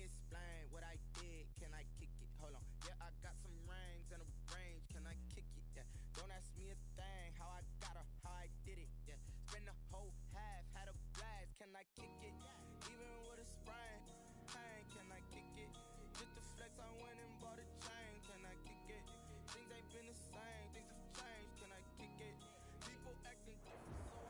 explain what I did. Can I kick it? Hold on. Yeah, I got some rings and a range. Can I kick it? Yeah. Don't ask me a thing. How I got her, how I did it. Yeah. Spend the whole half, had a blast. Can I kick it? Even with a sprain, pain. Can I kick it? Just to flex, I went and bought a chain. Can I kick it? Things ain't been the same. Things have changed. Can I kick it? People acting different, so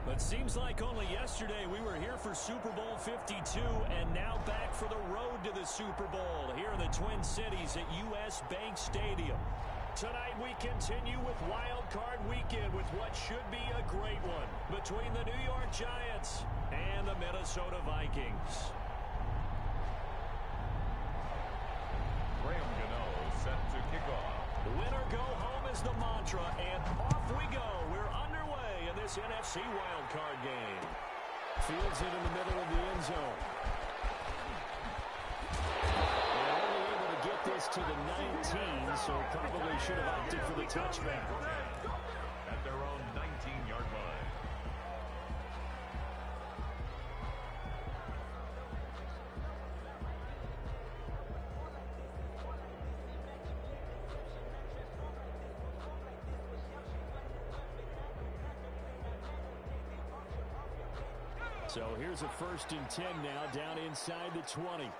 But seems like only yesterday we were here for Super Bowl 52 and now back for the road to the Super Bowl here in the Twin Cities at US Bank Stadium. Tonight we continue with Wild Card Weekend with what should be a great one between the New York Giants and the Minnesota Vikings. Graham Gano set to kick off. Win or go home is the mantra, and off we go. We're underway in this NFC wildcard game. Fields it in the middle of the end zone. They're only able to get this to the 19, so probably should have opted for the touchback. At their own 19-yard line. So here's a 1st and 10 now, down inside the 20.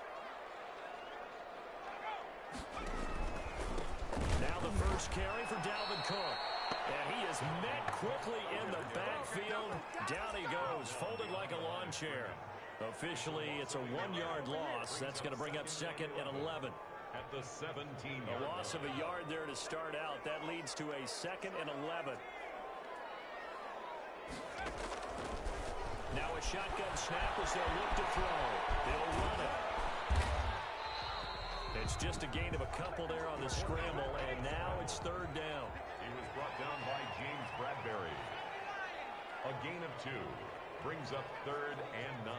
Now the first carry for Dalvin Cook. And he is met quickly in the backfield. Down he goes, folded like a lawn chair. Officially, it's a 1-yard loss. That's going to bring up 2nd and 11. At the 17-yard A loss of a yard there to start out. That leads to a 2nd and 11. Now a shotgun snap as they'll look to throw. They'll run it. It's just a gain of a couple there on the scramble, and now it's 3rd down. He was brought down by James Bradbury. A gain of 2 brings up 3rd and 9.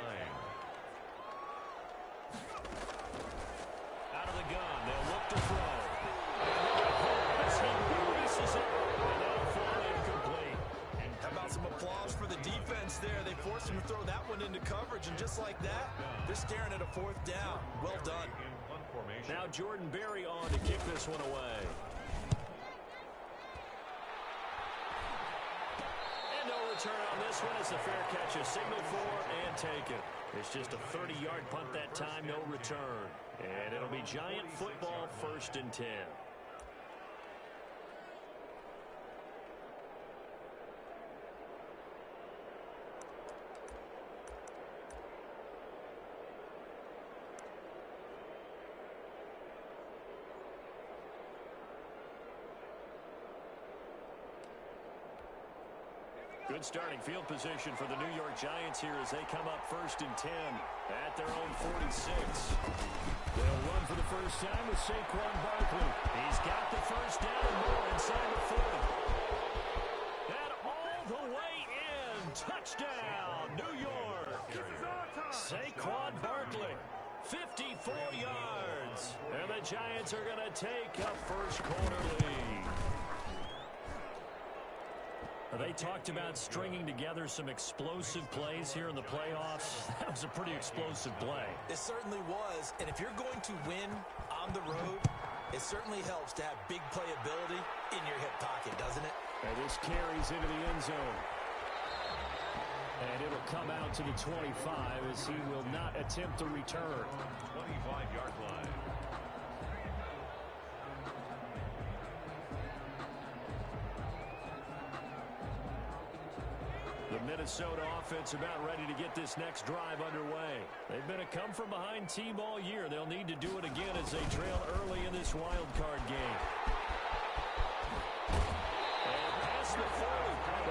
Out of the gun, they'll look to throw. As he releases it, and that'll fall incomplete. How about some applause for the defense there? They forced him to throw that one into coverage, and just like that, they're staring at a 4th down. Well done. Now Jordan Berry on to kick this one away. And no return on this one. It's a fair catch, a signal for and taken. It's just a 30-yard punt that time, no return. And it'll be Giant football, 1st and 10. Good starting field position for the New York Giants here as they come up 1st and 10 at their own 46. They'll run for the first time with Saquon Barkley. He's got the 1st down and more inside the 40. And all the way in. Touchdown, New York. Saquon Barkley, 54 yards. And the Giants are going to take a first-quarter lead. They talked about stringing together some explosive plays here in the playoffs. That was a pretty explosive play. It certainly was. And if you're going to win on the road, it certainly helps to have big playability in your hip pocket, doesn't it? And this carries into the end zone. And it'll come out to the 25 as he will not attempt to return. 25-yard line. The Minnesota offense about ready to get this next drive underway. They've been a come-from-behind team all year. They'll need to do it again as they trail early in this wild card game. And past the 40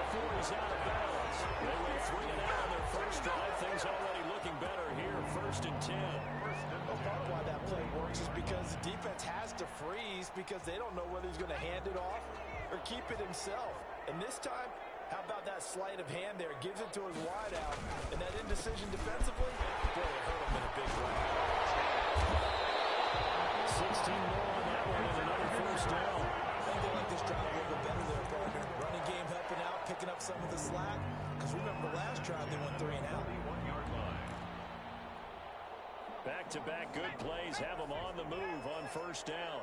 before he's out of bounds. They went 3 and out on their first drive. Things already looking better here, 1st and 10. Well, part of why that play works is because the defense has to freeze because they don't know whether he's going to hand it off or keep it himself. And this time, how about that sleight of hand there? Gives it to his wideout. And that indecision defensively, boy, it hurt him in a big way. 16 more on that one and another first down. I think they like this drive a little bit better there, partner. Running game helping out, picking up some of the slack. Because remember the last drive, they went 3 and out. 1-yard line. Back-to-back good plays have them on the move on first down.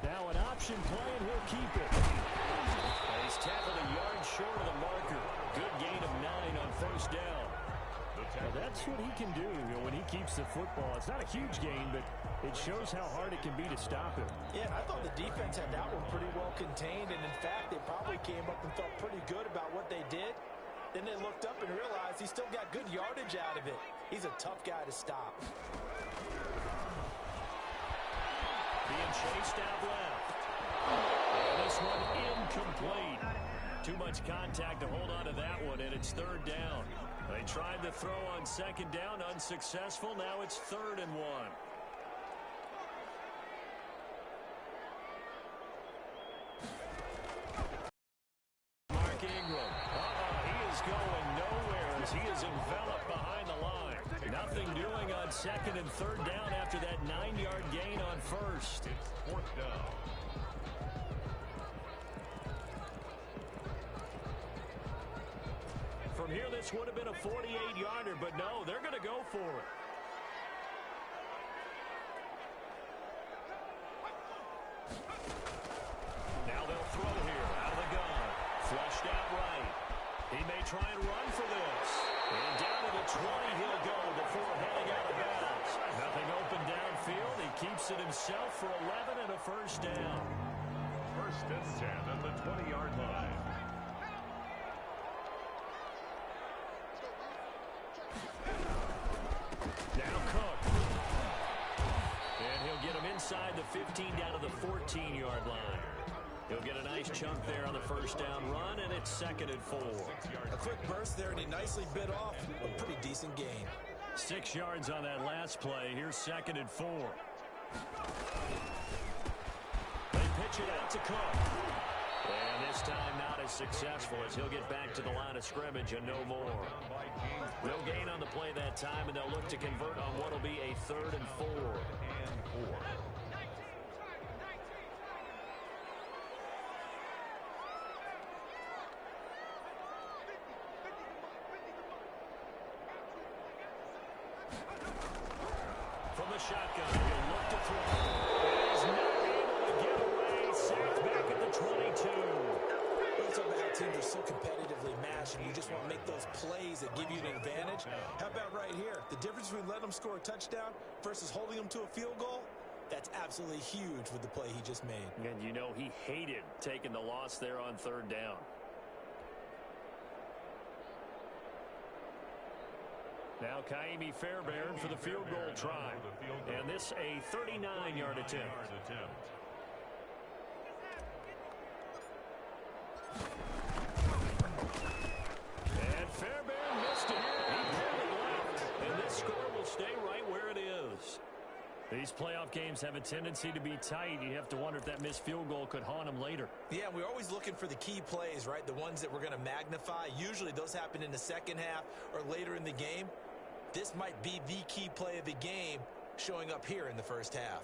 Now an option play, and he'll keep it. And he's tackled a yard short of the marker. Good gain of 9 on first down. Well, that's what he can do, when he keeps the football. It's not a huge gain, but it shows how hard it can be to stop him. Yeah, I thought the defense had that one pretty well contained, and in fact, they probably came up and felt pretty good about what they did. Then they looked up and realized he still got good yardage out of it. He's a tough guy to stop. Being chased out left. And this one incomplete. Too much contact to hold on to that one, and it's third down. They tried to throw on second down, unsuccessful. Now it's 3rd and 1. Mark Ingram. He is going nowhere as he is enveloped behind the line. Nothing doing on 2nd and 3rd down after that 9-yard gain on first. It's 4th down. From here, this would have been a 48-yarder, but no, they're going to go for it. Now they'll throw here out of the gun. Flushed out right. He may try and run for this. And down to the 20 he'll go before heading out of bounds. Nothing open downfield. He keeps it himself for 11 and a first down. 1st and 10 at the 20-yard line. Now Cook. And he'll get him inside the 15 down to the 14-yard line. He'll get a nice chunk there on the first down run, and it's 2nd and 4. A quick burst there, and he nicely bit off a pretty decent gain. 6 yards on that last play. Here's 2nd and 4. They pitch it out to Cook. And this time not as successful as he'll get back to the line of scrimmage and no more. No gain on the play that time, and they'll look to convert on what will be a 3rd and 4. From the shotgun, he'll look to throw. He's not able to get away. Sacked back at the 22. It's about how teams are so competitively matched, and you just want to make those plays that give you an advantage. How about right here? The difference between letting them score a touchdown versus holding them to a field goal, that's absolutely huge with the play he just made. And you know he hated taking the loss there on 3rd down. Now Kaimi Fairbairn for the field goal try. And this a 39-yard attempt. And Fairbairn missed it. He barely left. And this score will stay right where it is. These playoff games have a tendency to be tight. You have to wonder if that missed field goal could haunt them later. Yeah, we're always looking for the key plays, right? The ones that we're going to magnify. Usually those happen in the second half or later in the game. This might be the key play of the game showing up here in the first half.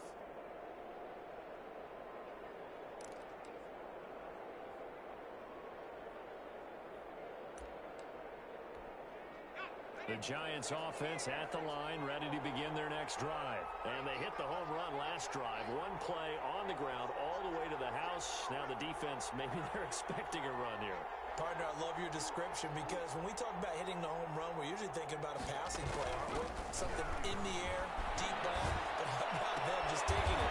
The Giants offense at the line, ready to begin their next drive. And they hit the home run last drive. One play on the ground all the way to the house. Now the defense, maybe they're expecting a run here. Partner, I love your description because when we talk about hitting the home run, we're usually thinking about a passing play, aren't we? Something in the air, deep ball, but how about them just taking a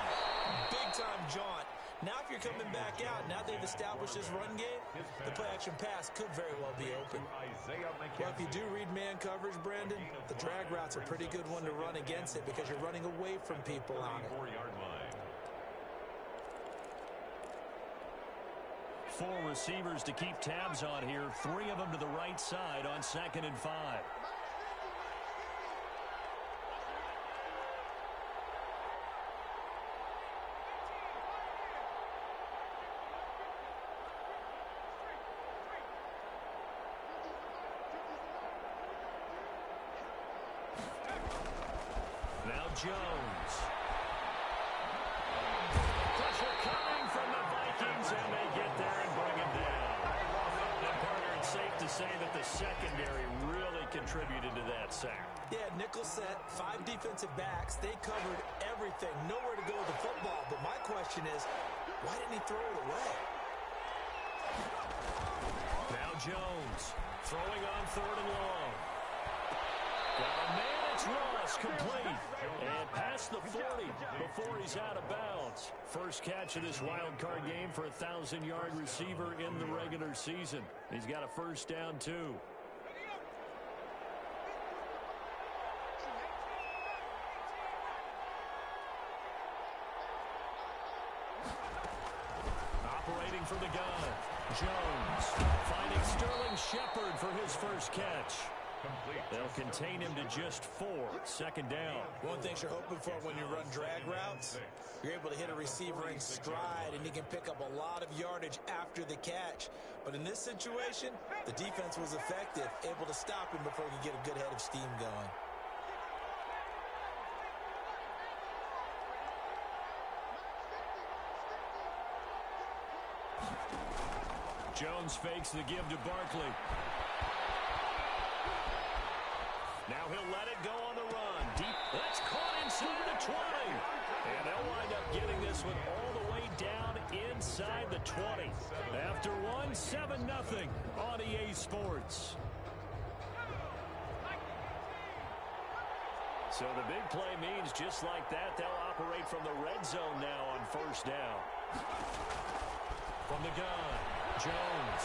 big-time jaunt. Now if you're coming back out, now they've established this run game, the play-action pass could very well be open. Well, if you do read man coverage, Brandon, the drag route's a pretty good one to run against it because you're running away from people on it. 4 receivers to keep tabs on here. 3 of them to the right side on 2nd and 5. Now Jones. Pressure coming from the Vikings, and they get there and bring him down. And partner, it's say that the secondary really contributed to that sack. Yeah, nickel set, 5 defensive backs. They covered everything. Nowhere to go with the football. But my question is, why didn't he throw it away? Now Jones throwing on 3rd and long. Got a man, it's Ross, complete. And past the 40 before he's out of bounds. First catch of this wild card game for a 1,000-yard receiver in the regular season. He's got a first down, too. Operating for the gun. Jones finding Sterling Shepard for his first catch. They'll contain him to just 4. Second down. One thing you're hoping for when you run drag routes, you're able to hit a receiver in stride, and he can pick up a lot of yardage after the catch. But in this situation, the defense was effective, able to stop him before he could get a good head of steam going. Jones fakes the give to Barkley. Now he'll let it go on the run. Deep. That's caught inside the 20. And they'll wind up getting this one all the way down inside the 20. After one, 7-0 on EA Sports. So the big play means just like that, they'll operate from the red zone now on first down. From the gun, Jones.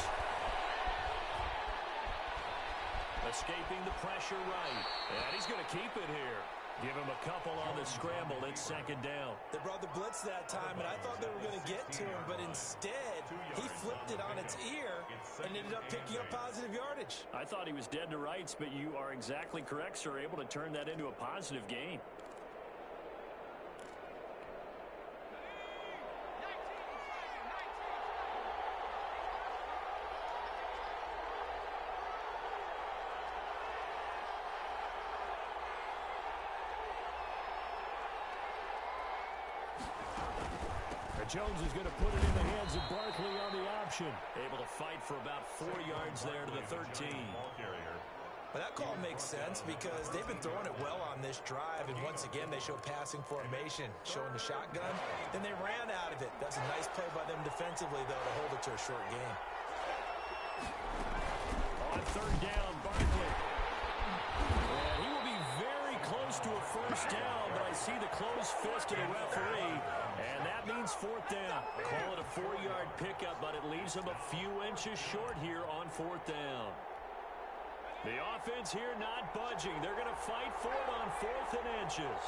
Escaping the pressure right. And he's going to keep it here. Give him a couple on the scramble. It's second down. They brought the blitz that time, and I thought they were going to get to him, but instead, he flipped it on its ear and ended up picking up positive yardage. I thought he was dead to rights, but you are exactly correct, sir. Able to turn that into a positive gain. Jones is going to put it in the hands of Barkley on the option. Able to fight for about 4 yards there to the 13. Well, that call makes sense because they've been throwing it well on this drive, and once again they show passing formation, showing the shotgun. Then they ran out of it. That's a nice play by them defensively, though, to hold it to a short game. On third down, Barkley. And he will be very close to a first down, but I see the closed fist of the referee. And that means fourth down. Call it a 4-yard pickup, but it leaves him a few inches short here on fourth down. The offense here not budging. They're going to fight for it on 4th and inches.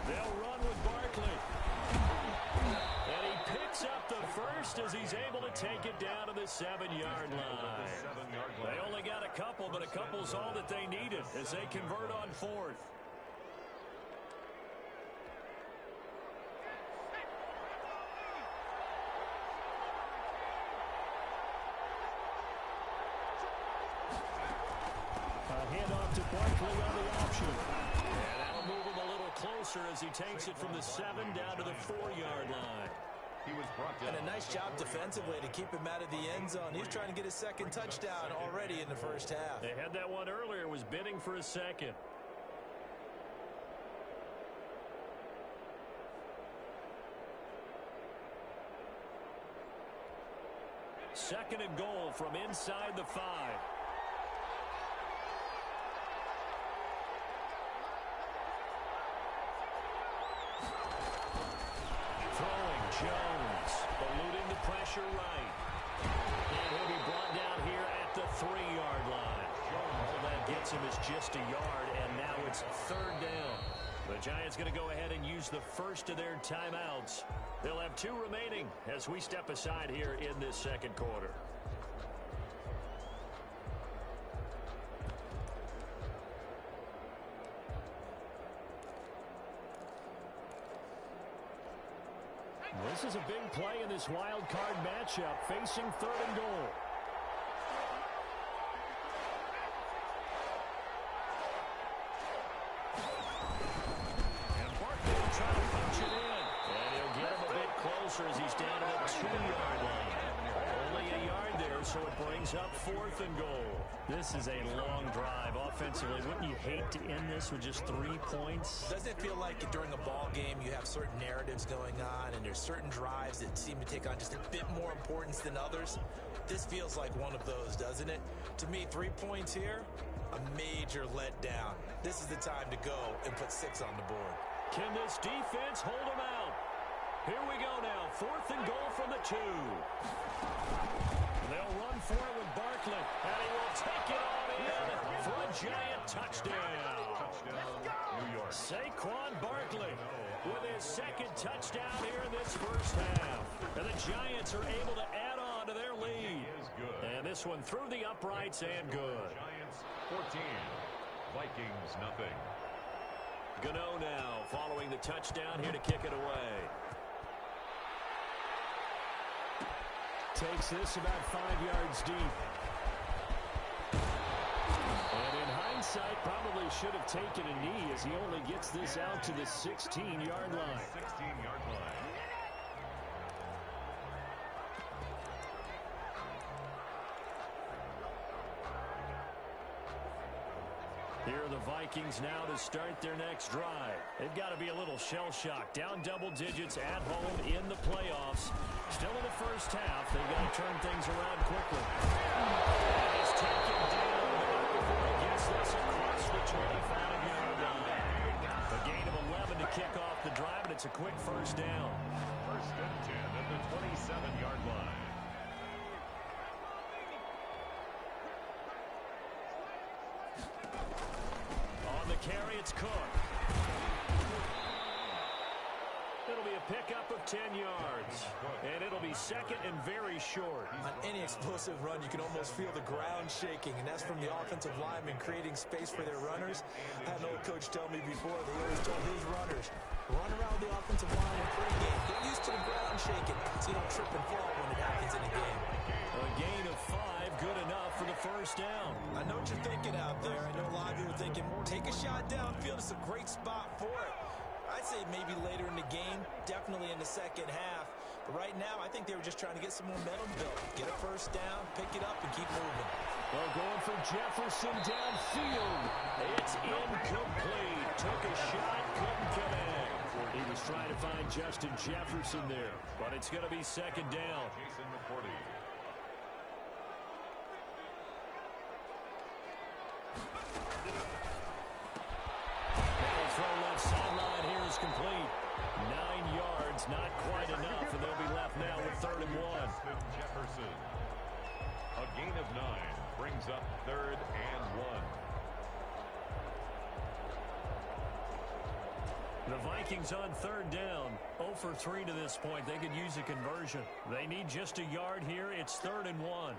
They'll run with Barkley. And he picks up the first as he's able to take it down to the 7-yard line. They only got a couple, but a couple's all that they needed as they convert on 4th. A handoff to Barkley on the option. And that'll move him a little closer as he takes it from the 7 down to the 4-yard line. And a nice job defensively to keep him out of the end zone. He's trying to get his second touchdown already in the first half. They had that one earlier, was bidding for a second. Second and goal from inside the 5. Jones eluding the pressure right. And he'll be brought down here at the 3-yard line. All that gets him is just a yard, and now it's third down. The Giants going to go ahead and use the first of their timeouts. They'll have 2 remaining as we step aside here in this second quarter. This is a big play in this wild card matchup, facing third and goal. answer as he's down to the 2-yard line. Only a yard there, so it brings up 4th and goal. This is a long drive offensively. Wouldn't you hate to end this with just 3 points? Doesn't it feel like during a ball game you have certain narratives going on and there's certain drives that seem to take on just a bit more importance than others? This feels like one of those, doesn't it? To me, 3 points here, a major letdown. This is the time to go and put 6 on the board. Can this defense hold them out? Here we go now. 4th and goal from the 2. They'll run for it with Barkley, and he will take it on in for a giant touchdown. New York. Saquon Barkley with his 2nd touchdown here in this first half. And the Giants are able to add on to their lead. And this one through the uprights and good. Giants 14, Vikings nothing. Gano now following the touchdown here to kick it away. Takes this about 5 yards deep. And in hindsight, probably should have taken a knee as he only gets this out to the 16-yard line. 16-yard line. Here are the Vikings now to start their next drive. They've got to be a little shell-shocked. Down double digits at home in the playoffs. Still in the first half. They've got to turn things around quickly. And he's taken down before he gets this across the 25-yard line. A gain of 11 to kick off the drive, and it's a quick first down. 1st and 10 at the 27-yard line. On the carry, it's Cook. It'll be a pickup of 10 yards. And it'll be 2nd and very short. On any explosive run, you can almost feel the ground shaking, and that's from the offensive linemen creating space for their runners. I had an old coach tell me before, they always told his runners, run around the offensive line in pregame. Get used to the ground shaking so you don't trip and fall when it happens in a game. A gain of 5, good enough for the first down. I know what you're thinking out there. I know a lot of you are thinking, take a shot downfield. It's a great spot for it. I'd say maybe later in the game, definitely in the second half. But right now, I think they were just trying to get some momentum built. Get a first down, pick it up, and keep moving. Well, going for Jefferson downfield. It's incomplete. Took a shot, couldn't connect. He was trying to find Justin Jefferson there, but it's going to be 2nd down. Jason McCourty. Throw left sideline here is complete. 9 yards, not quite enough, and they'll be left now with 3rd and 1. Justin Jefferson. A gain of 9 brings up 3rd and 1. The Vikings on 3rd down. 0 for 3 to this point. They could use a conversion. They need just a yard here. It's 3rd and 1.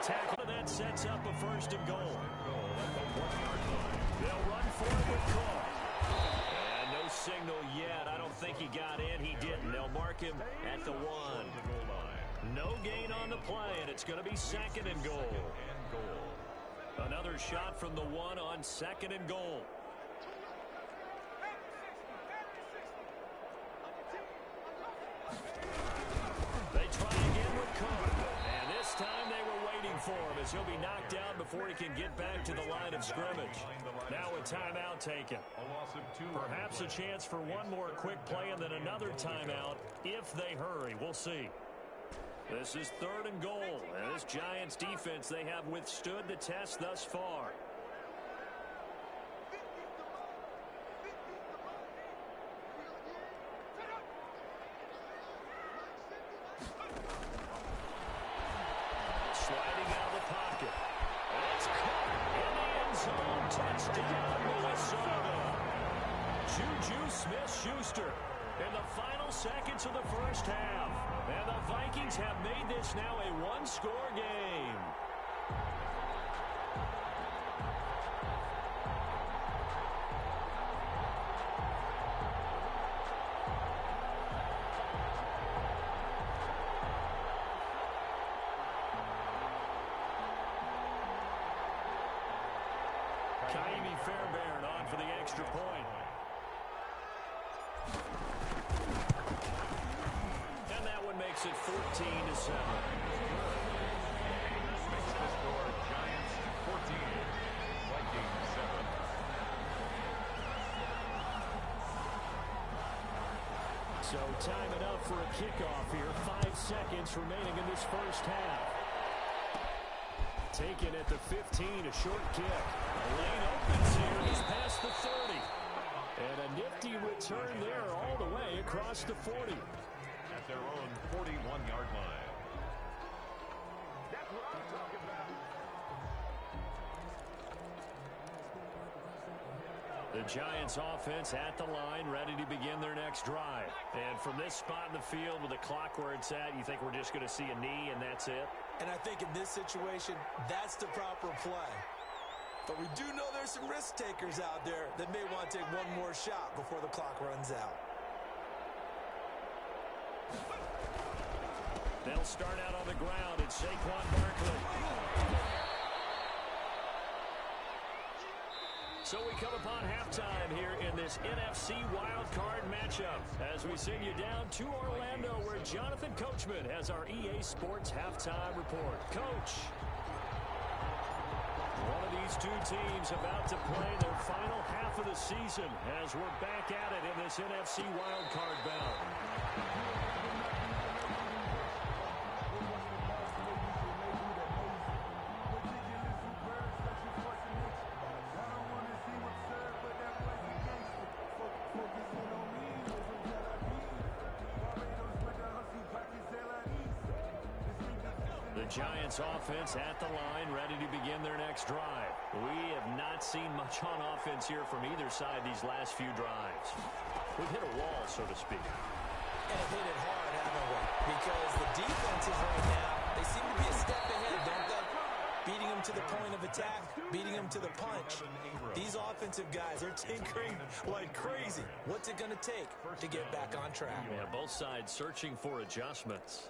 Tackle, and that sets up a 1st and goal. They'll run for it with Cook. And no signal yet. I don't think he got in. He didn't. They'll mark him at the 1. No gain on the play, and it's going to be 2nd and goal. Another shot from the 1 on 2nd and goal. They try again with Cook. And this time they were waiting for him as he'll be knocked down before he can get back to the line of scrimmage. Now a timeout taken. Perhaps a chance for one more quick play and then another timeout if they hurry. We'll see. This is 3rd and goal. And this Giants defense, they have withstood the test thus far. Sliding out of the pocket. It's caught in the end zone. Touchdown, Minnesota. Juju Smith-Schuster in the final seconds of the first half. And the Vikings have made this now a one-score game. Kaimi Fairbairn on for the extra point. And that one makes it 14-7. Makes the score Giants 14, Vikings 7. So time enough for a kickoff here. 5 seconds remaining in this first half. Taken at the 15, a short kick. Lane opens here. He's past the 30. And a nifty return there all the way across the 40. At their own 41-yard line. That's what I'm talking about. The Giants offense at the line, ready to begin their next drive. And from this spot in the field with the clock where it's at, you think we're just going to see a knee and that's it? And I think in this situation, that's the proper play. But we do know there's some risk takers out there that may want to take one more shot before the clock runs out. They'll start out on the ground. It's Saquon Barkley. So we come upon halftime here in this NFC wildcard matchup as we send you down to Orlando where Jonathan Coachman has our EA Sports halftime report. Coach, one of these two teams about to play their final half of the season as we're back at it in this NFC wildcard bout. The Giants offense at the line, ready to begin their next drive. We have not seen much on offense here from either side these last few drives. We've hit a wall, so to speak. And hit it hard, haven't we? Because the defenses right now, they seem to be a step ahead, don't they? Beating them to the point of attack, beating them to the punch. These offensive guys are tinkering like crazy. What's it going to take to get back on track? Yeah, both sides searching for adjustments.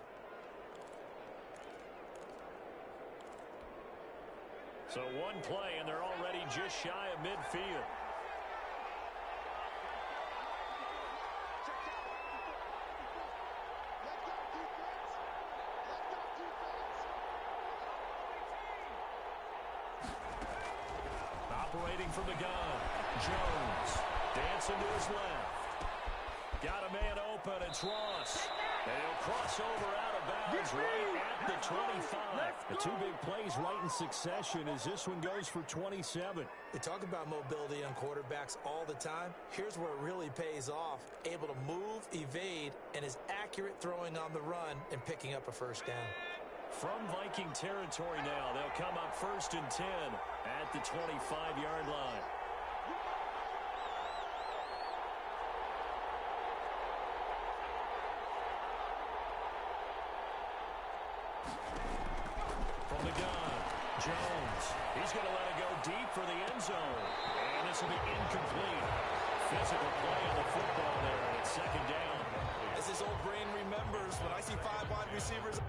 So one play, and they're already just shy of midfield. Operating from the gun, Jones dancing to his left. Got a man open, it's Ross. And he'll cross over out of bounds right at the 25. The two big plays right in succession as this one goes for 27. They talk about mobility on quarterbacks all the time. Here's where it really pays off. Able to move, evade, and is accurate throwing on the run and picking up a first down. From Viking territory now, they'll come up 1st and 10 at the 25-yard line. From the gun, Jones. He's going to let it go deep for the end zone. And this will be incomplete. Physical play on the football there, and it's 2nd down. As his old brain remembers, when I see 5 wide receivers...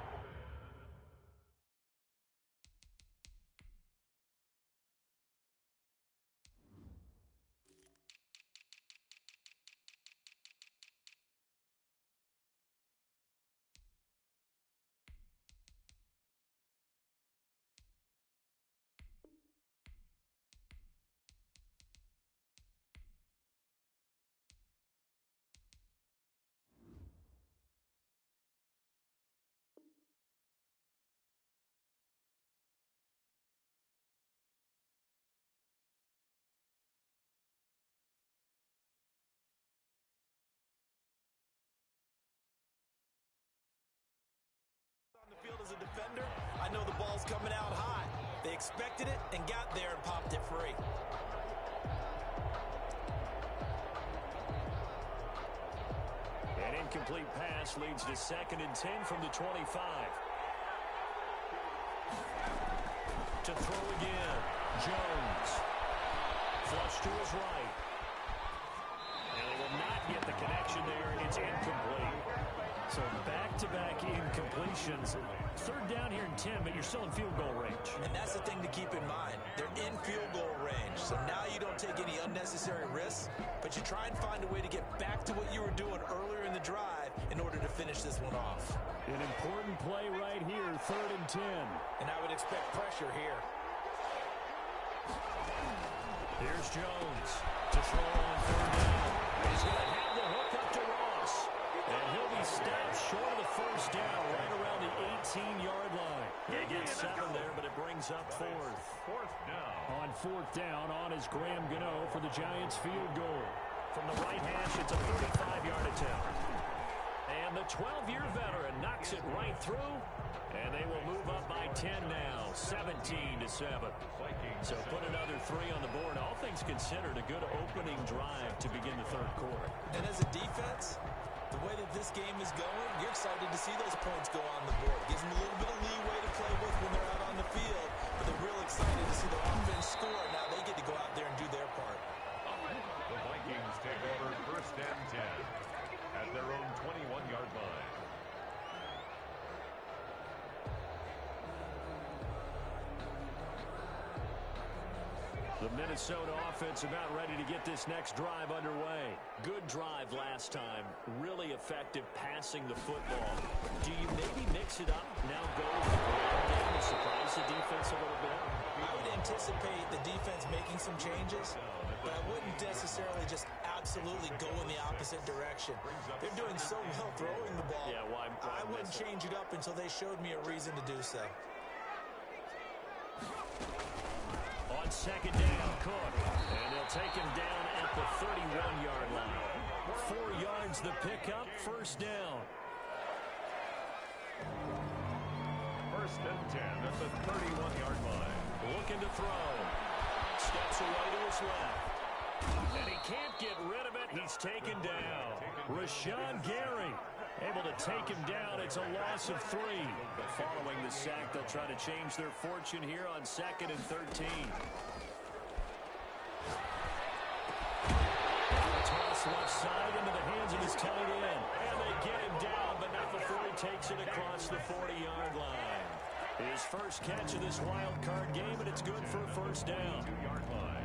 As a defender, I know the ball's coming out high. They expected it and got there and popped it free. An incomplete pass leads to 2nd and 10 from the 25. To throw again, Jones. Flush to his right. And they will not get the connection there. It's incomplete. So back-to-back incompletions. 3rd down here in 10, but you're still in field goal range. And that's the thing to keep in mind. They're in field goal range, so try and find a way to get back to what you were doing earlier in the drive in order to finish this one off. An important play right here, 3rd and 10. And I would expect pressure here. Here's Jones to throw on 3rd down. He's going to have the hook up to Ross. And he'll be stopped short of the first down right around the 18-yard line. He gets 7 there, but it brings up 4th. 4th down. On 4th down, on is Graham Gano for the Giants field goal. From the right hash, it's a 35-yard attempt. And the 12-year veteran knocks it right through. And they will move up by 10 now, 17-7. So put another 3 on the board. All things considered, a good opening drive to begin the 3rd quarter. And as a defense, the way that this game is going, you're excited to see those points go on the board. Gives them a little bit of leeway to play with when they're out on the field. But they're real excited to see their offense score. Now they get to go out there and do their part. The Vikings take over 1st and 10 at their own 21-yard line. The Minnesota offense about ready to get this next drive underway. Good drive last time. Really effective passing the football. Do you maybe mix it up, now go with the ground game to surprise the defense a little bit? I would anticipate the defense making some changes, but I wouldn't necessarily just absolutely go in the opposite direction. They're doing so well throwing the ball. Yeah, why I wouldn't change it up until they showed me a reason to do so. On 2nd down, Cook. And they'll take him down at the 31-yard line. 4 yards the pickup, 1st down. 1st and 10 at the 31-yard line. Looking to throw. Steps away to his left. And he can't get rid of it. He's taken down. Rashawn Gary able to take him down. It's a loss of 3. But following the sack, they'll try to change their fortune here on 2nd and 13. Toss left side into the hands of his tight end. And they get him down, but not before he takes it across the 40-yard line. His first catch of this wild card game, and it's good for a 1st down. 2-yard line.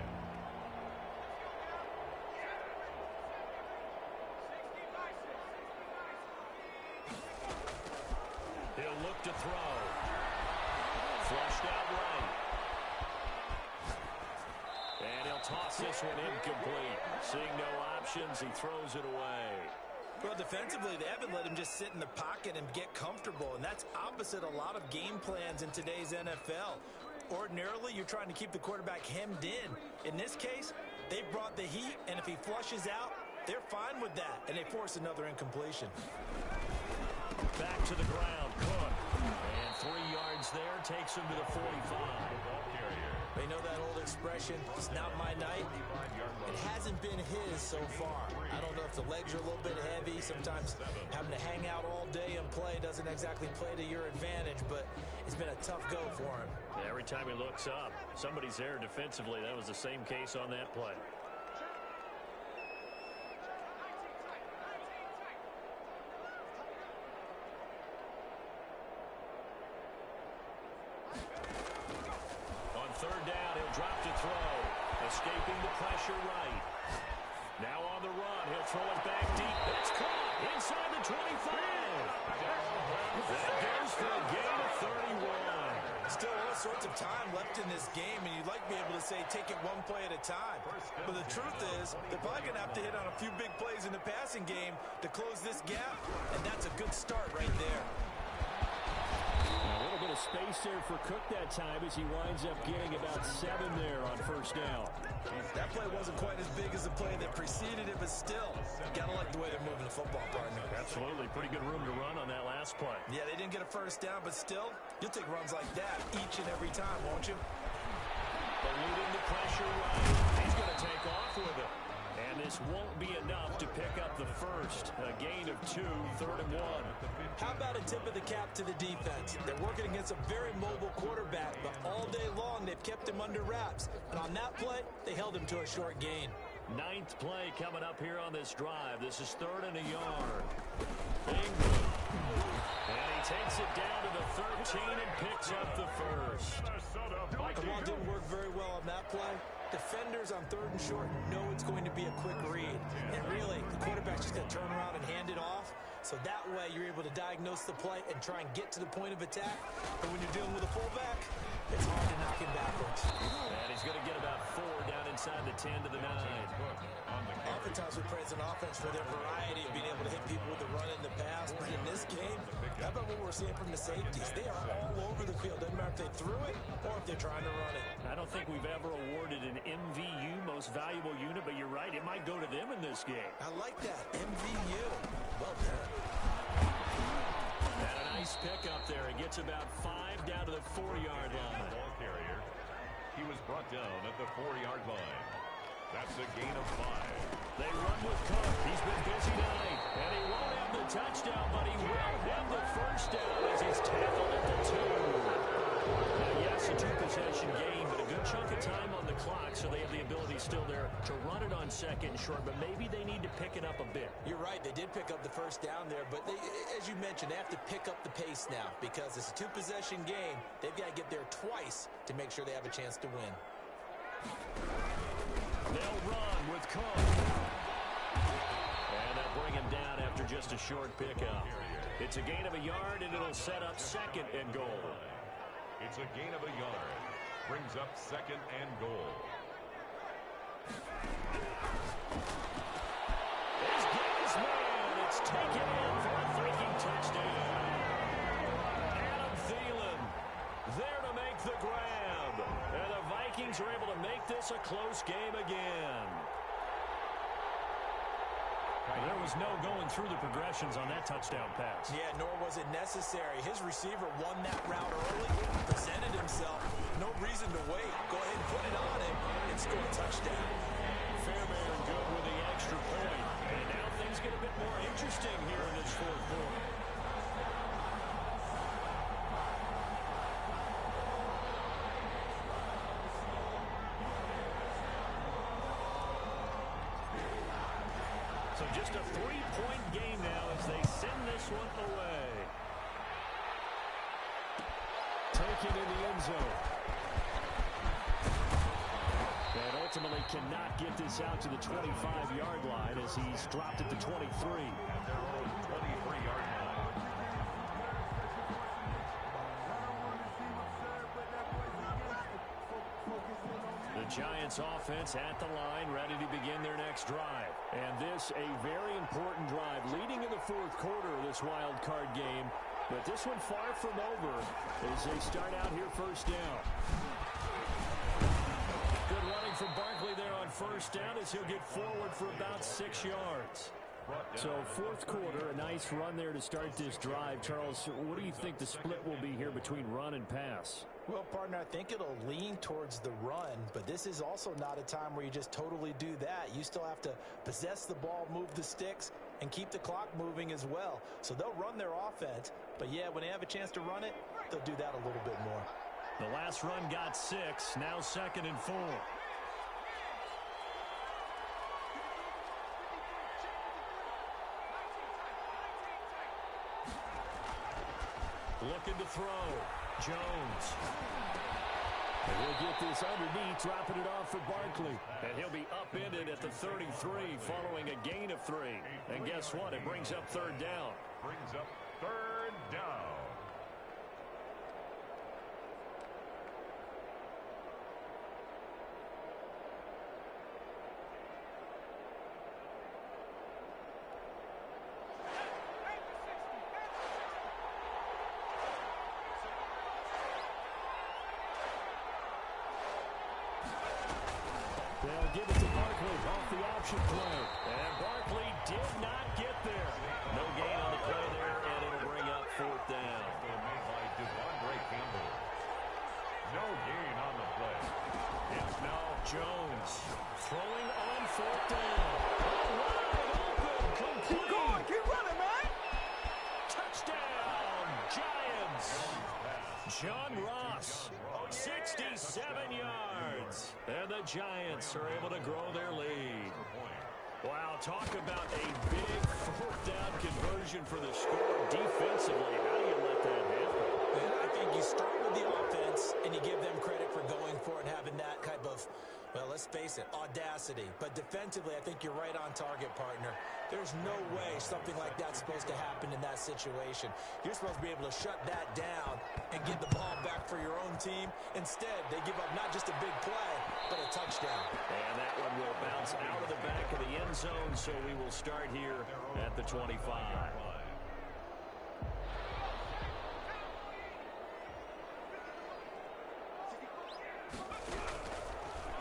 He'll look to throw. Flushed out right. And he'll toss this one incomplete. Seeing no options, he throws it away. Well, defensively, they haven't let him just sit in the pocket and get comfortable, and that's opposite a lot of game plans in today's NFL. Ordinarily, you're trying to keep the quarterback hemmed in. In this case, they brought the heat, and if he flushes out, they're fine with that, and they force another incompletion. Back to the ground, Cook. And 3 yards there, takes him to the 45. They know that old expression, it's not my night. It hasn't been his so far. I don't know if the legs are a little bit heavy. Sometimes having to hang out all day and play doesn't exactly play to your advantage, but it's been a tough go for him. Yeah, every time he looks up, somebody's there defensively. That was the same case on that play. On 3rd down, he'll drop to throw. Escaping the pressure right. Now on the run, he'll throw it back deep. It's caught inside the 25. That goes for a gain of 31. Still all sorts of time left in this game, and you'd like to be able to say take it one play at a time. But the truth is, they're probably going to have to hit on a few big plays in the passing game to close this gap, and that's a good start right there. A little bit of space there for Cook that time as he winds up getting about 7 there on 1st down. That play wasn't quite as big as the play that preceded it, but still, gotta like the way they're moving the football, partner. Absolutely. Pretty good room to run on that last play. Yeah, they didn't get a 1st down, but still, you'll take runs like that each and every time, won't you? Eluding the pressure right. He's going to take off with it. And this won't be enough to pick up the first. A gain of 2, 3rd and 1. How about a tip of the cap to the defense? They're working against a very mobile quarterback, but all day long they've kept him under wraps. And on that play, they held him to a short gain. 9th play coming up here on this drive. This is 3rd and a yard. Ingram. And he takes it down to the 13 and picks up the first. The ball didn't work very well on that play. Defenders defenders on 3rd and short know it's going to be a quick read. And really, the quarterback's just going to turn around and hand it off. So that way, you're able to diagnose the play and try and get to the point of attack. But when you're dealing with a fullback, it's hard to knock him backwards. And he's going to get about 4 down inside the 10 to the 9. Oftentimes we praise an offense for their variety of being able to hit people with the run and the pass. But in this game, how about what we're seeing from the safeties? They are all over the field. Doesn't matter if they threw it or if they're trying to run it. I don't think we've ever awarded an MVU, most valuable unit, but you're right. It might go to them in this game. I like that. MVU. Well done. And a nice pickup there. It gets about 5 down to the 4-yard line. Ball carrier. He was brought down at the 4-yard line. That's a gain of 5. They run with Cook. He's been busy tonight. And he won't have the touchdown, but he will have the first down as he's tackled at the 2. Now, yes, a 2-possession game, but a good chunk of time on the clock, so they have the ability still there to run it on 2nd and short, but maybe they need to pick it up a bit. You're right. They did pick up the first down there, but they, as you mentioned, they have to pick up the pace now because it's a 2-possession game. They've got to get there twice to make sure they have a chance to win. They'll run with Cook. And they'll bring him down after just a short pickup. It's a gain of a yard, and it'll set up 2nd and goal. It's a gain of a yard. Brings up 2nd and goal. There's Gaines man. It's taken in for a Viking touchdown. Adam Thielen there to make the grab. And the Vikings are able to make this a close game again. There was no going through the progressions on that touchdown pass. Yeah, nor was it necessary. His receiver won that route early, presented himself. No reason to wait. Go ahead and put it on him and score a touchdown. Fairbairn good with the extra point. And now things get a bit more interesting here in this 4th quarter. So just a 3-point game now as they send this one away. Taken in the end zone. And ultimately cannot get this out to the 25-yard line as he's dropped at the 23. At their own 23-yard line. The Giants offense at the line, ready to begin their next drive. And this a very important drive leading in the 4th quarter of this wild card game. But this one far from over as they start out here first down. Good running from Barkley there on first down as he'll get forward for about 6 yards. So 4th quarter, a nice run there to start this drive. Charles, what do you think the split will be here between run and pass? Well, partner, I think it'll lean towards the run, but this is also not a time where you just totally do that. You still have to possess the ball, move the sticks, and keep the clock moving as well. So they'll run their offense, but yeah, when they have a chance to run it, they'll do that a little bit more. The last run got 6, now 2nd and 4. Looking to throw. Jones. And he'll get this underneath, dropping it off for Barkley. And he'll be upended at the 33 following a gain of 3. And guess what? It brings up 3rd down. Brings up 3rd down. They'll give it to Barkley off the option play. And Barkley did not get there. No gain on the play there, and it'll bring up 4th down. Made by Devondre Campbell. No gain on the play. It's now Jones throwing on 4th down. Wide open, complete. Keep going, keep running, man. Touchdown, Giants. John Ross, 67 yards. And the Giants are able to grow their lead. Wow, talk about a big 4th down conversion for the score defensively. How do you let that happen? And I think you start with the offense and you give them credit for going for it and having that type of Well, let's face it, audacity. But defensively, I think you're right on target, partner. There's no way something like that's supposed to happen in that situation. You're supposed to be able to shut that down and get the ball back for your own team. Instead, they give up not just a big play, but a touchdown. And that one will bounce out of the back of the end zone, so we will start here at the 25.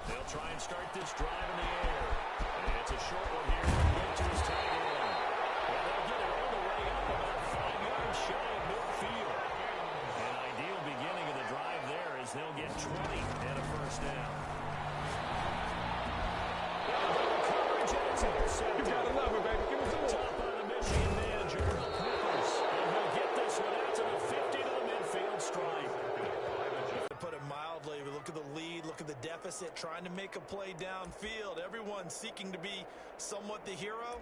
They'll try and start this drive in the air. And it's a short one here. Get to his tight end. And they'll get it all the way up about 5 yards shy of midfield. An ideal beginning of the drive there as they'll get 20 and a first down. You gotta love it, baby. Give us a Top on the Michigan man, Jabril Peppers. And he'll get this one out to the 50 to the midfield stripe. To put it mildly, we look at the lead, look at the deficit, trying to make a play downfield. Everyone seeking to be somewhat the hero.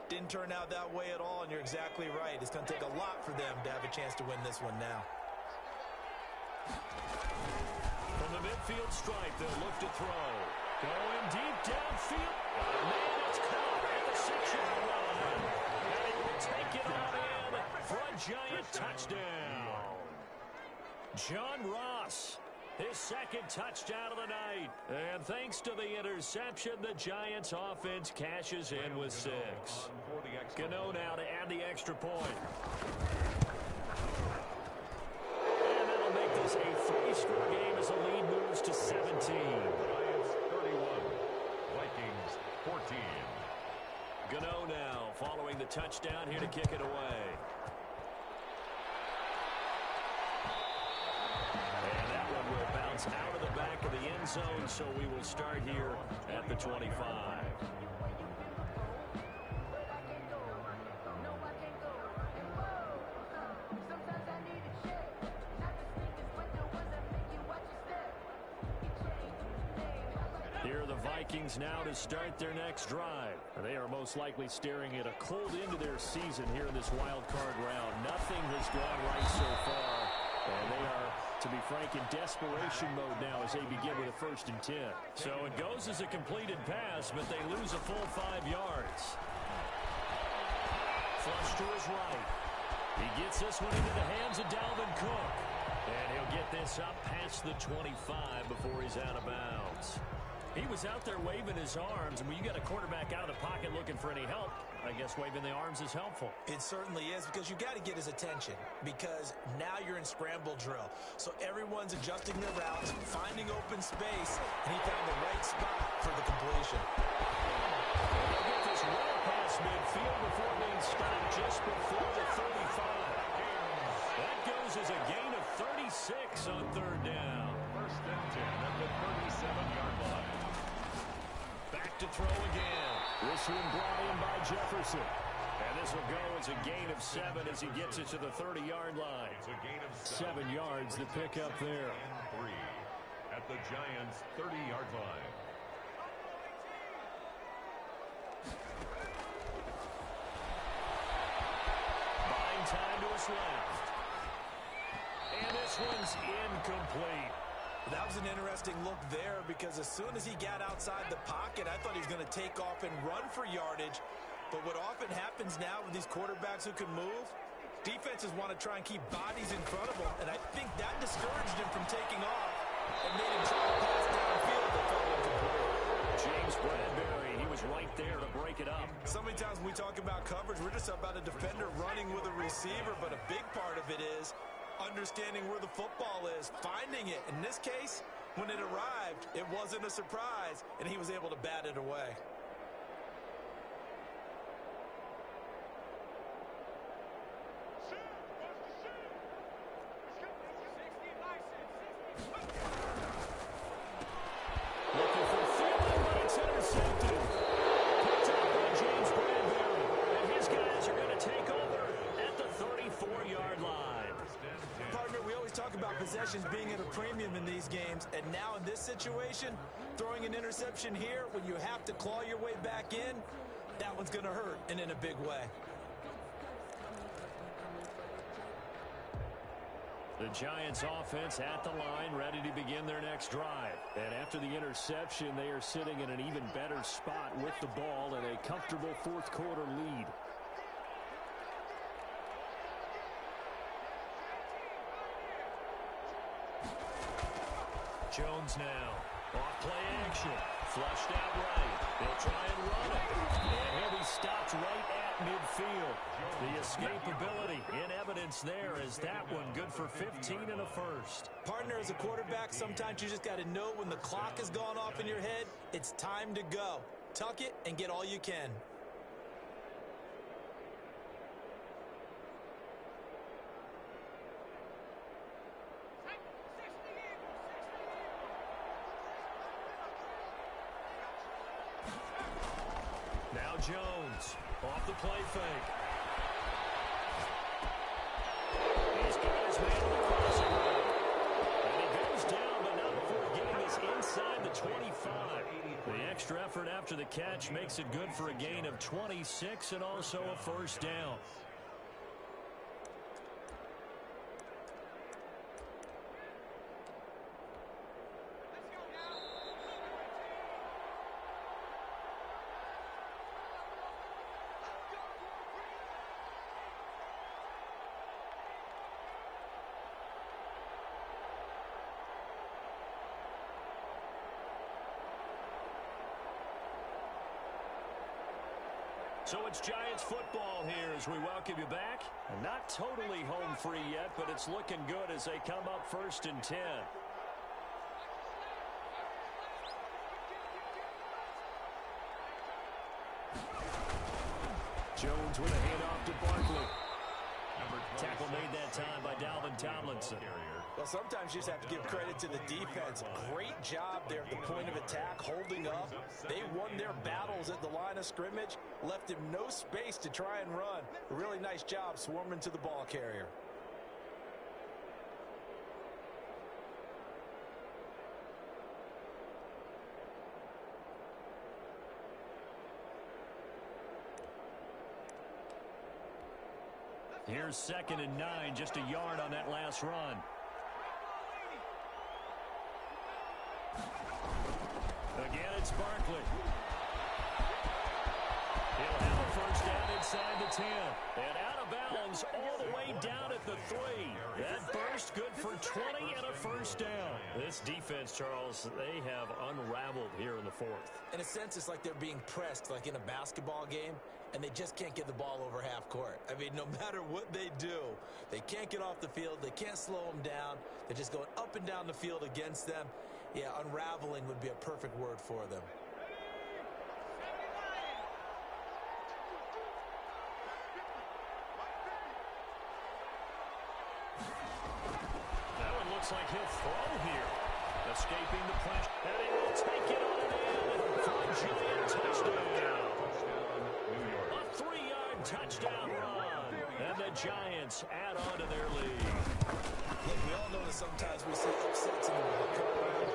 Didn't turn out that way at all, and you're exactly right. It's going to take a lot for them to have a chance to win this one now. From the midfield stripe, they'll look to throw. Going deep downfield. Man, it's caught at the 6-yard line. And he will take it on in for a Giant touchdown. John Ross, his second touchdown of the night. And thanks to the interception, the Giants offense cashes in with 6. Gano now to add the extra point. And that'll make this a 3-score game as the lead moves to 17. Giants 31, Vikings 14. Gano now following the touchdown here to kick it away. And that one will bounce out of the back of the end zone, so we will start here at the 25. Here are the Vikings now to start their next drive. They are most likely staring at a cold end to their season here in this wild card round. Nothing has gone right so far. And they are, to be frank, in desperation mode now as they begin with a 1st and 10. So it goes as a completed pass, but they lose a full 5 yards. Flush to his right. He gets this one into the hands of Dalvin Cook. And he'll get this up past the 25 before he's out of bounds. He was out there waving his arms, and when you got a quarterback out of the pocket looking for any help, I guess waving the arms is helpful. It certainly is, because you got to get his attention, because now you're in scramble drill. So everyone's adjusting their routes, finding open space, and he found the right spot for the completion. They'll get this well past midfield before being stopped just before the 35. That goes as a gain of 36 on 3rd down. 1st and 10 at the 37-yard line. Back to throw again. This one brought in by Jefferson. And this will go as a gain of 7 as he gets it to the 30-yard line. It's a gain of 7 yards to pick up there. 3 at the Giants' 30-yard line. Buying time to his left. And this one's incomplete. That was an interesting look there, because as soon as he got outside the pocket, I thought he was going to take off and run for yardage. But what often happens now with these quarterbacks who can move, defenses want to try and keep bodies in front of them, and I think that discouraged him from taking off and made him try to pass downfield that fell incomplete. James Bradbury, he was right there to break it up. So many times when we talk about coverage, we're just about a defender running with a receiver, but a big part of it is understanding where the football is, finding it. In this case, when it arrived, it wasn't a surprise, and he was able to bat it away. Looking for Thielen, but it's intercepted. Picked up by James Bradbury. And his guys are going to take over at the 34-yard line. Partner, we always talk about possessions being at a premium in these games, and now in this situation, throwing an interception here when you have to claw your way back in, that one's going to hurt, and in a big way. The Giants offense at the line, ready to begin their next drive. And after the interception, they are sitting in an even better spot with the ball and a comfortable fourth quarter lead. Jones now. Off play action. Flushed out right. They'll try and run it. And he'll be stopped right at midfield. The escapability in evidence there is that one good for 15 and a first. Partner, as a quarterback, sometimes you just got to know when the clock has gone off in your head, it's time to go. Tuck it and get all you can. Now Jones, off the play fake. He's got his man on the crossing route. And he goes down, but not before getting this inside the 25. The extra effort after the catch makes it good for a gain of 26 and also a first down. So it's Giants football here as we welcome you back. Not totally home free yet, but it's looking good as they come up 1st and 10. Jones with a handoff to Barkley. Tackle made that time by Dalvin Tomlinson. Well, sometimes you just have to give credit to the defense. Great job there at the point of attack, holding up. They won their battles at the line of scrimmage, left him no space to try and run. A really nice job swarming to the ball carrier. Here's 2nd and 9, just a yard on that last run. Again, it's Barkley. He'll have a first down inside the 10. And out of bounds all the way down at the 3. That burst good for 20 and a first down. This defense, Charles, they have unraveled here in the 4th. In a sense, it's like they're being pressed, like in a basketball game, and they just can't get the ball over half court. I mean, no matter what they do, they can't get off the field. They can't slow them down. They're just going up and down the field against them. Yeah, unraveling would be a perfect word for them. That one looks like he'll throw here. Escaping the pressure. And he will take it on in for a Giant touchdown. A 3-yard touchdown run. And the Giants add on to their lead. Look, we all know that sometimes we see upsets in the wild card round.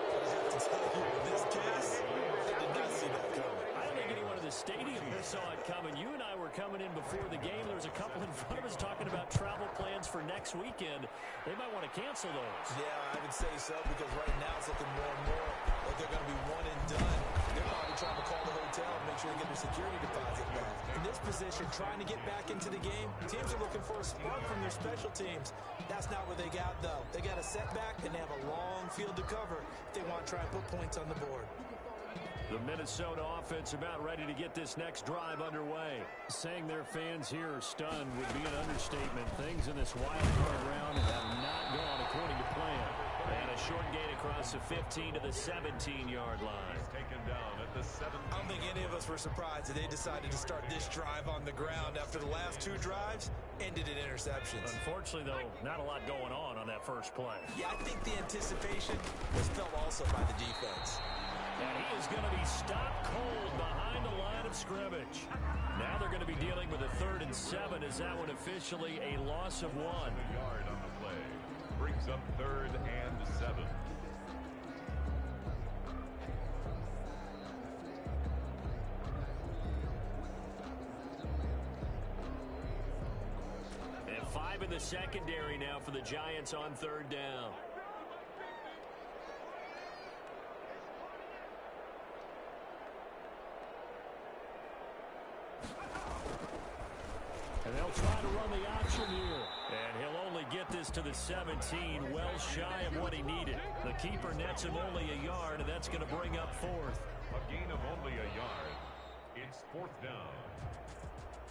But I have to tell you, in this case, I did not see that coming. I don't think anyone in the stadium saw it coming. You and I were coming in before the game. There was a couple in front of us talking about travel plans for next weekend. They might want to cancel those. Yeah, I would say so, because right now it's looking more and more like they're going to be one and done. They're probably trying to call the hotel and make sure they get their security deposit back. In this position, trying to get back into the game, teams are looking for a spark from their special teams. That's not what they got, though. They got a setback, and they have a long field to cover if they want to try and put points on the board. The Minnesota offense about ready to get this next drive underway. Saying their fans here are stunned would be an understatement. Things in this wild card round have not gone according to plan. And a short gain across the 15 to the 17-yard line. Taken down at the 17. I don't think any of us were surprised that they decided to start this drive on the ground after the last 2 drives ended in interceptions. Unfortunately, though, not a lot going on that first play. Yeah, I think the anticipation was felt also by the defense. And he is going to be stopped cold behind the line of scrimmage. Now they're going to be dealing with a 3rd and 7 as that one officially a loss of 1. A yard on the play. Brings up 3rd and 7. And 5 5 in the secondary now for the Giants on third down. And they'll try to run the option here. And he'll only get this to the 17, well shy of what he needed. The keeper nets him only a yard, and that's going to bring up fourth. A gain of only a yard. It's fourth down.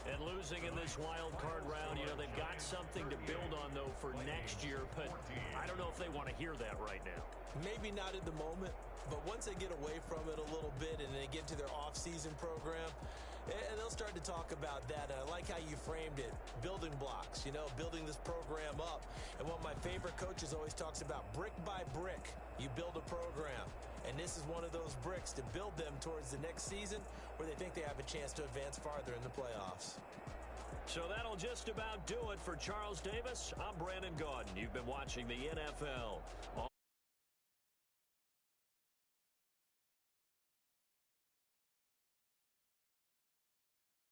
And losing in this wild card round, you know, they've got something to build on, though, for next year. But I don't know if they want to hear that right now. Maybe not at the moment, but once they get away from it a little bit and they get to their off-season program, and they'll start to talk about that. And I like how you framed it, building blocks, you know, building this program up. And what my favorite coaches always talks about, brick by brick, you build a program. And this is one of those bricks to build them towards the next season where they think they have a chance to advance farther in the playoffs. So that'll just about do it for Charles Davis. I'm Brandon Gaudin. You've been watching the NFL.